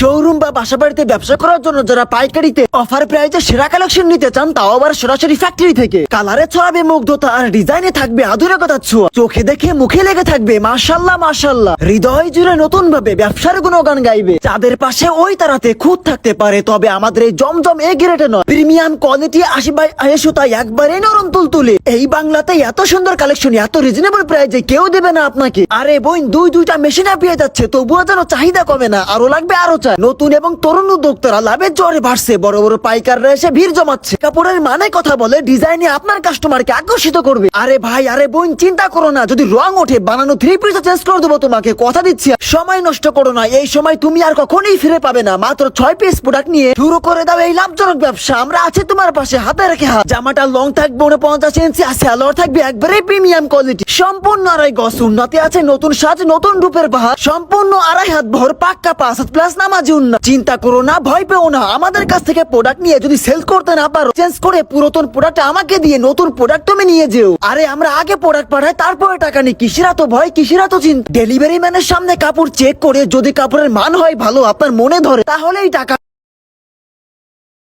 Showroom বা বাসা বাড়িতে ব্যবসা করার জন্য যারা পাইকারিতে অফার প্রাইজে সেরা কালেকশন নিতে চান, তাও আবার সরাসরি ফ্যাক্টরি থেকে, কালারে ছড়াবে মুগ্ধতা আর ডিজাইনে থাকবে আধুনিকতার ছোঁয়া, চোখে দেখে মুখে লেগে থাকবে মাশাআল্লাহ মাশাআল্লাহ, হৃদয় জুড়ে নতুন ভাবে ব্যবসার গুণগান গাইবে। যাদের পাশে ওই তারাতে খুঁত থাকতে পারে, তবে আমাদের এই জমজম এ গ্রেডে নয়, প্রিমিয়াম কোয়ালিটি 80/80 সুতা একবারে নরম তুলতুলে। এই বাংলাতে এত সুন্দর কালেকশন এত রিজনেবল প্রাইজে কেউ দেবে না আপনাকে। আরে বোন, দুইটা মেশিন পেয়ে যাচ্ছে, তবুও যেন চাহিদা কমে না, আরো লাগবে আরো চাই। নতুন এবং তরুণ উদ্যোক্তারা লাভের জ্বরে ভাসছে, বড় বড় পাইকাররা এসে ভিড় জমাচ্ছে। কাপড়ের মানে কথা বলে, ডিজাইনে আপনার কাস্টমারকে আকর্ষিত করবে। আরে ভাই, আরে বোন, চিন্তা করো না, যদি রং ওঠে বানানো 3 পিস চেঞ্জ করে দেবো তোমাকে, কথা দিচ্ছি। সময় নষ্ট করো না, এই সময় তুমি আর কখনোই ফিরে পাবে না। মাত্র 6 পিস প্রোডাক্ট নিয়ে শুরু করে দাও এই লাভজনক ব্যবসা। আমরা আছি তোমার পাশে, হাতে রেখে হাত। জামাটা লং থাকবে 49 ইঞ্চি, সালোয়ার থাকবে একবারে প্রিমিয়াম কোয়ালিটি, সম্পূর্ণ 2.5 গজ। উন্নতি আছে নতুন সাজ, নতুন রূপের বাহার, সম্পূর্ণ 2.5 হাত ভর পাক্কা 5 হাত প্লাস নামাজি উন্নত। চিন্তা করো না, ভয় পেও না, আমাদের কাছ থেকে প্রোডাক্ট নিয়ে যদি সেল করতে না পারো, চেঞ্জ করে পুরাতন প্রোডাক্ট আমাকে দিয়ে নতুন প্রোডাক্ট তুমি নিয়ে যেও। আরে আমরা আগে প্রোডাক্ট পাঠাই, তারপরে টাকা নিই। কিসের এত ভয়, কিসের এত চিন্তা? ডেলিভারি ম্যানের সামনে কাপড় চেক করে যদি কাপড়ের মান হয় ভালো, আপনার মনে ধরে, তাহলেই টাকা